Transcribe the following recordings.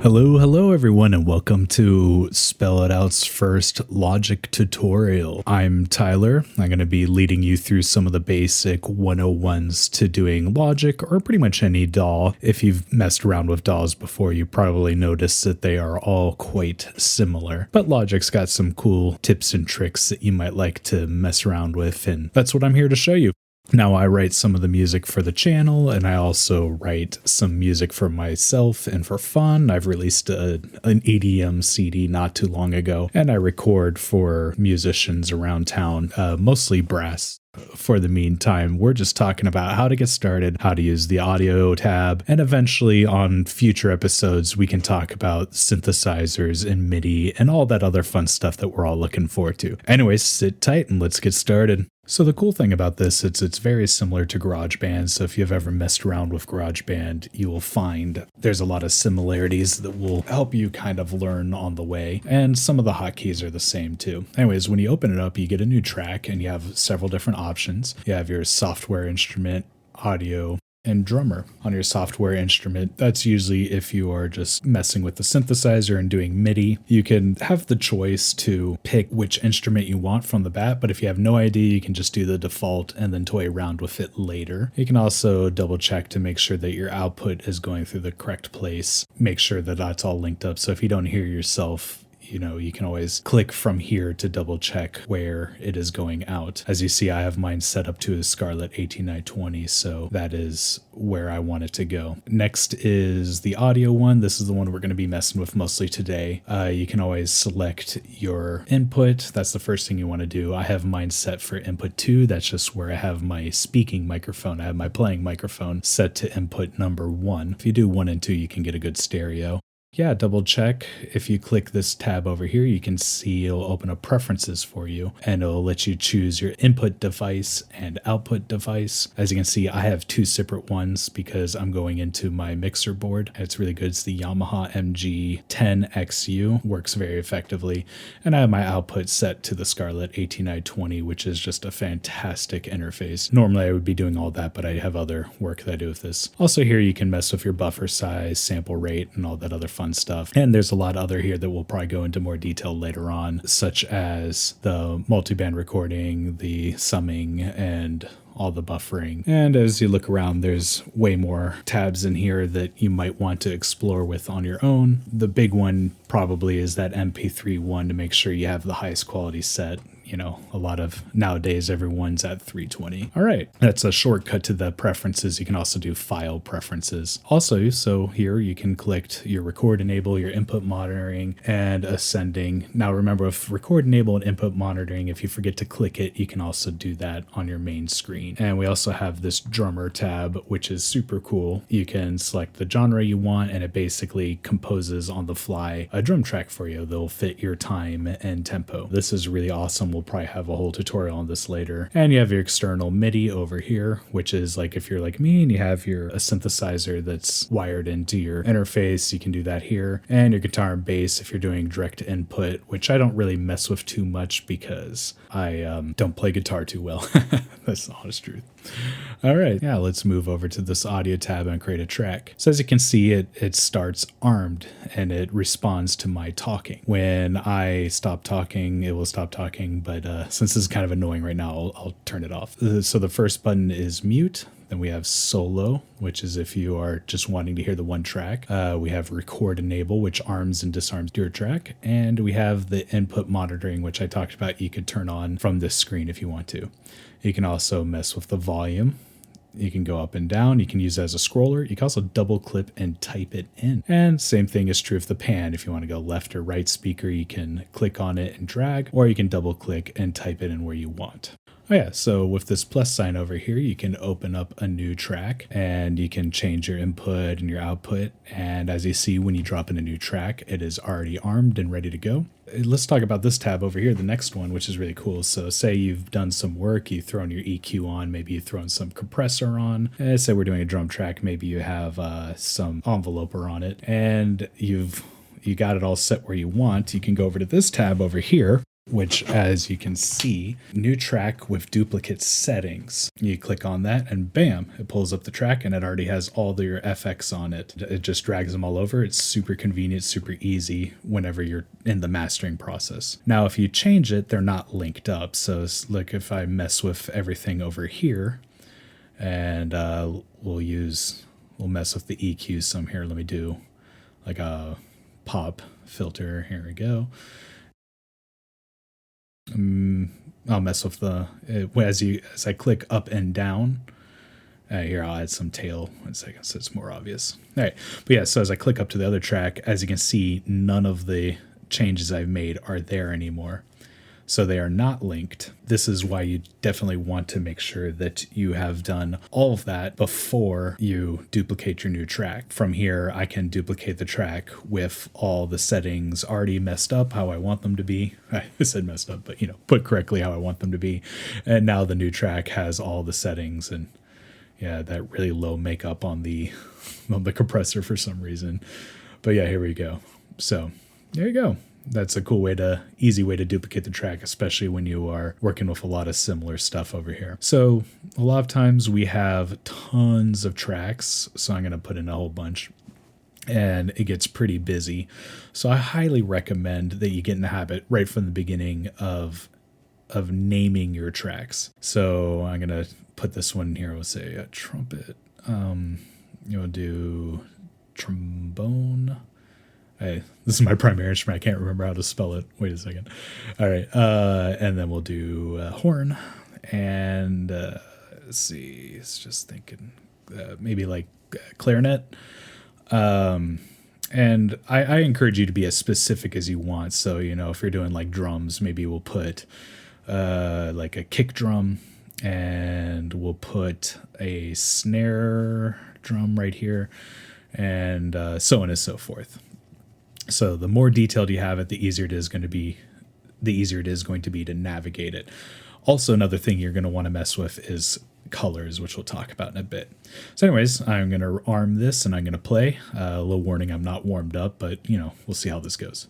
Hello everyone, and welcome to Spell It Out's first Logic tutorial. I'm Tyler. I'm going to be leading you through some of the basic 101s to doing Logic, or pretty much any DAW. If you've messed around with DAWs before, you probably noticed that they are all quite similar. But Logic's got some cool tips and tricks that you might like to mess around with, and that's what I'm here to show you. Now, I write some of the music for the channel, and I also write some music for myself and for fun. I've released an EDM CD not too long ago, and I record for musicians around town, mostly brass. For the meantime, we're just talking about how to get started, how to use the audio tab, and eventually on future episodes, we can talk about synthesizers and MIDI and all that other fun stuff that we're all looking forward to. Anyways, sit tight and let's get started. So the cool thing about this is it's very similar to GarageBand. So if you've ever messed around with GarageBand, you will find there's a lot of similarities that will help you kind of learn on the way. And some of the hotkeys are the same too. Anyways, when you open it up, you get a new track and you have several different options. You have your software instrument, audio, and drummer. On your software instrument, that's usually if you are just messing with the synthesizer and doing MIDI. You can have the choice to pick which instrument you want from the bat, but if you have no idea, you can just do the default and then toy around with it later. You can also double check to make sure that your output is going through the correct place. Make sure that that's all linked up, so if you don't hear yourself, you can always click from here to double check where it is going out. As you see, I have mine set up to a Scarlett 18920, so that is where I want it to go. Next is the audio one. This is the one we're going to be messing with mostly today. You can always select your input. That's the first thing you want to do. I have mine set for input 2. That's just where I have my speaking microphone. I have my playing microphone set to input number 1. If you do 1 and 2, you can get a good stereo. Yeah, double check. If you click this tab over here, you can see it'll open up preferences for you, and it'll let you choose your input device and output device. As you can see, I have 2 separate ones because I'm going into my mixer board. It's really good. It's the Yamaha MG10XU. Works very effectively. And I have my output set to the Scarlett 18920, which is just a fantastic interface. Normally I would be doing all that, but I have other work that I do with this. Also here you can mess with your buffer size, sample rate, and all that other fun stuff. And there's a lot other here that we'll probably go into more detail later on, such as the multiband recording, the summing, and all the buffering. And as you look around, there's way more tabs in here that you might want to explore with on your own. The big one probably is that MP3 one to make sure you have the highest quality set. A lot of nowadays everyone's at 320. All right, that's a shortcut to the preferences. You can also do file preferences. Also, so here you can click your record enable, your input monitoring, and ascending. Now remember, with record enable and input monitoring, if you forget to click it, you can also do that on your main screen. And we also have this drummer tab, which is super cool. You can select the genre you want, and it basically composes on the fly a drum track for you that'll fit your time and tempo. This is really awesome. We'll probably have a whole tutorial on this later. And you have your external MIDI over here, which is like if you're like me and you have a synthesizer that's wired into your interface, you can do that here. And your guitar and bass if you're doing direct input, which I don't really mess with too much because I don't play guitar too well. That's the honest truth. All right, yeah, let's move over to this audio tab and create a track. So as you can see, it starts armed and it responds to my talking. When I stop talking, it will stop talking, but since this is kind of annoying right now, I'll turn it off. So the first button is mute. Then we have solo, which is if you are just wanting to hear the one track. We have record enable, which arms and disarms your track. And we have the input monitoring, which I talked about. You could turn on from this screen if you want to. You can also mess with the volume. You can go up and down. You can use it as a scroller. You can also double clip and type it in. And same thing is true of the pan. If you want to go left or right speaker, you can click on it and drag, or you can double click and type it in where you want. Oh yeah, so with this plus sign over here, you can open up a new track and you can change your input and your output. And as you see, when you drop in a new track, it is already armed and ready to go. Let's talk about this tab over here, the next one, which is really cool. So say you've done some work, you've thrown your EQ on, maybe you've thrown some compressor on. Say we're doing a drum track, maybe you have some enveloper on it and you got it all set where you want. You can go over to this tab over here which, as you can see, new track with duplicate settings. You click on that and bam, it pulls up the track and it already has all your FX on it. It just drags them all over. It's super convenient, super easy whenever you're in the mastering process. Now, if you change it, they're not linked up. So look, if I mess with everything over here and we'll mess with the EQ some here. Let me do like a pop filter. Here we go. I'll mess with as I click up and down. Here, I'll add some tail 1 second so it's more obvious. All right, but yeah, so as I click up to the other track, as you can see, none of the changes I've made are there anymore. So they are not linked. This is why you definitely want to make sure that you have done all of that before you duplicate your new track. From here, I can duplicate the track with all the settings already messed up how I want them to be. I said messed up, but put correctly how I want them to be. And now the new track has all the settings and yeah, that really low makeup on the compressor for some reason. But yeah, here we go. So there you go. That's a cool easy way to duplicate the track, especially when you are working with a lot of similar stuff over here. So a lot of times we have tons of tracks, so I'm going to put in a whole bunch, and it gets pretty busy. So I highly recommend that you get in the habit right from the beginning of naming your tracks. So I'm going to put this one here. We'll say a trumpet. You'll do trombone. This is my primary instrument. I can't remember how to spell it. Wait a second. All right. And then we'll do horn. And let's see. It's just thinking maybe like clarinet. And I encourage you to be as specific as you want. So, if you're doing like drums, maybe we'll put like a kick drum. And we'll put a snare drum right here. And so on and so forth. So the more detailed you have it, the easier it is going to be to navigate it. Also, another thing you're going to want to mess with is colors, which we'll talk about in a bit. So anyways, I'm going to arm this and I'm going to play. A little warning, I'm not warmed up, but we'll see how this goes.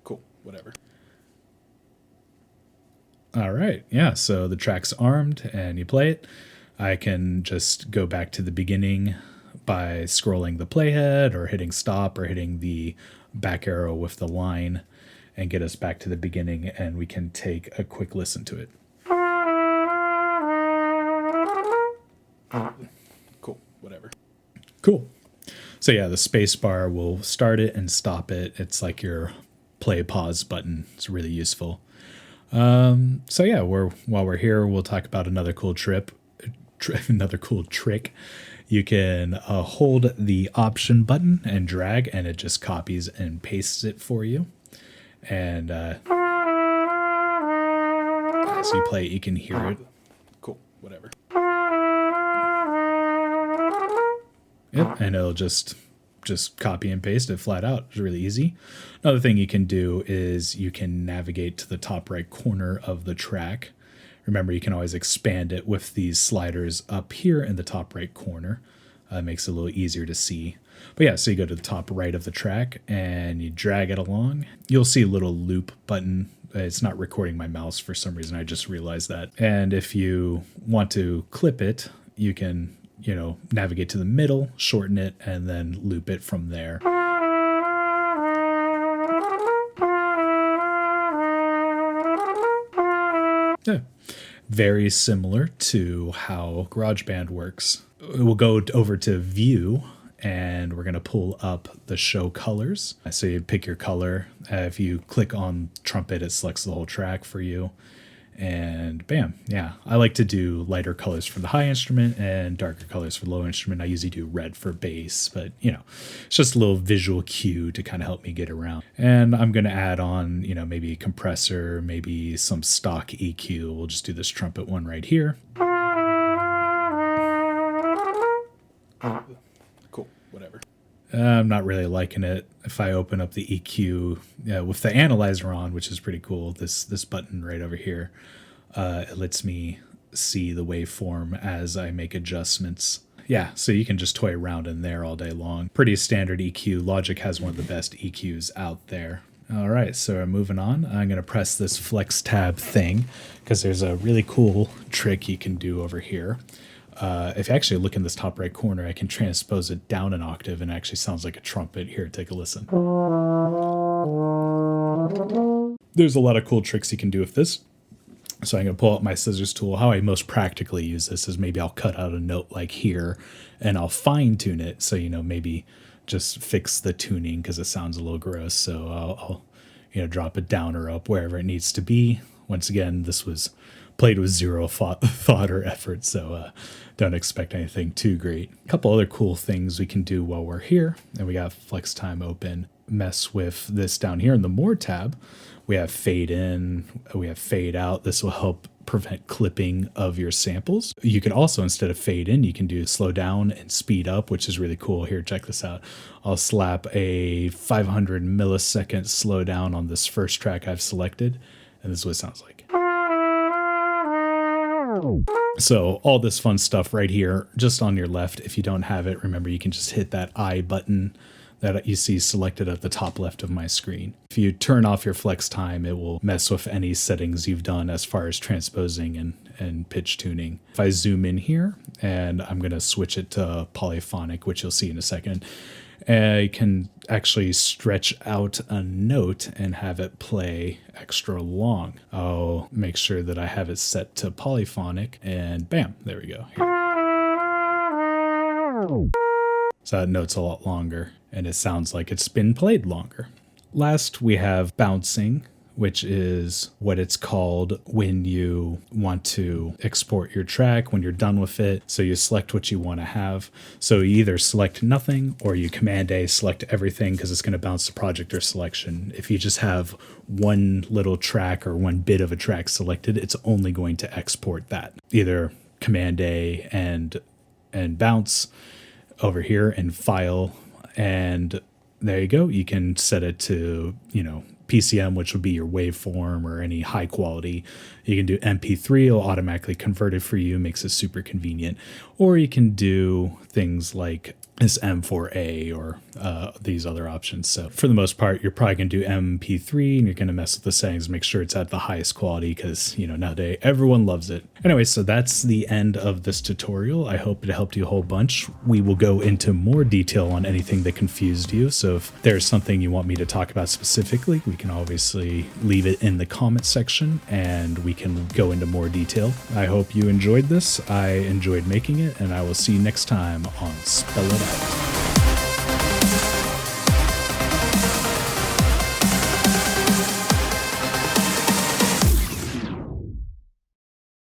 Cool, whatever. All right, yeah, so the track's armed and you play it. I can just go back to the beginning by scrolling the playhead or hitting stop or hitting the back arrow with the line and get us back to the beginning, and we can take a quick listen to it. Cool, whatever. Cool. So yeah, the space bar will start it and stop it. It's like your play pause button. It's really useful. So yeah, while we're here, we'll talk about another cool trick. You can hold the option button and drag, and it just copies and pastes it for you. And as you play it, you can hear it. Cool, whatever. Yep, and it'll just copy and paste it flat out. It's really easy. Another thing you can do is you can navigate to the top right corner of the track. Remember, you can always expand it with these sliders up here in the top right corner. It makes it a little easier to see. But yeah, so you go to the top right of the track and you drag it along. You'll see a little loop button. It's not recording my mouse for some reason. I just realized that. And if you want to clip it, you can, navigate to the middle, shorten it, and then loop it from there. Yeah. Very similar to how GarageBand works. We'll go over to View, and we're going to pull up the Show Colors. So you pick your color. If you click on trumpet, it selects the whole track for you. And bam, yeah. I like to do lighter colors for the high instrument and darker colors for the low instrument. I usually do red for bass, but it's just a little visual cue to kind of help me get around. And I'm going to add on, maybe a compressor, maybe some stock EQ. We'll just do this trumpet one right here. Cool, whatever. I'm not really liking it. If I open up the EQ with the analyzer on, which is pretty cool, this button right over here, it lets me see the waveform as I make adjustments. yeah, so you can just toy around in there all day long. Pretty standard EQ. Logic has one of the best EQs out there. All right, so moving on, I'm going to press this flex tab thing because there's a really cool trick you can do over here. If you actually look in this top right corner, I can transpose it down an octave and it actually sounds like a trumpet. Here, take a listen. There's a lot of cool tricks you can do with this. So I'm going to pull out my scissors tool. How I most practically use this is maybe I'll cut out a note like here and I'll fine tune it. So, maybe just fix the tuning because it sounds a little gross. So I'll drop it down or up wherever it needs to be. Once again, this was played with zero thought or effort. So don't expect anything too great. A couple other cool things we can do while we're here. And we got flex time open. Mess with this down here in the more tab. We have fade in, we have fade out. This will help prevent clipping of your samples. You can also, instead of fade in, you can do slow down and speed up, which is really cool. Here, check this out. I'll slap a 500 millisecond slowdown on this first track I've selected, and this is what it sounds like. So all this fun stuff right here, just on your left. If you don't have it, remember you can just hit that I button that you see selected at the top left of my screen. If you turn off your flex time, it will mess with any settings you've done as far as transposing and pitch tuning. If I zoom in here, and I'm going to switch it to polyphonic, which you'll see in a second, I can actually stretch out a note and have it play extra long. I'll make sure that I have it set to polyphonic, and bam, there we go. Here. So that note's a lot longer, and it sounds like it's been played longer. Last, we have bouncing, which is what it's called when you want to export your track, when you're done with it. So you select what you want to have. So you either select nothing or you Command A, select everything, because it's going to bounce the project or selection. If you just have one little track or one bit of a track selected, it's only going to export that. Either Command A and bounce over here and file, and there you go. You can set it to, PCM, which would be your waveform or any high quality. You can do MP3, it'll automatically convert it for you, makes it super convenient. Or you can do things like this M4A or these other options. So for the most part, you're probably going to do MP3 and you're going to mess with the settings, make sure it's at the highest quality because, nowadays everyone loves it. Anyway, so that's the end of this tutorial. I hope it helped you a whole bunch. We will go into more detail on anything that confused you. So if there's something you want me to talk about specifically, we can obviously leave it in the comment section and we can go into more detail. I hope you enjoyed this. I enjoyed making it, and I will see you next time on Spell It Out.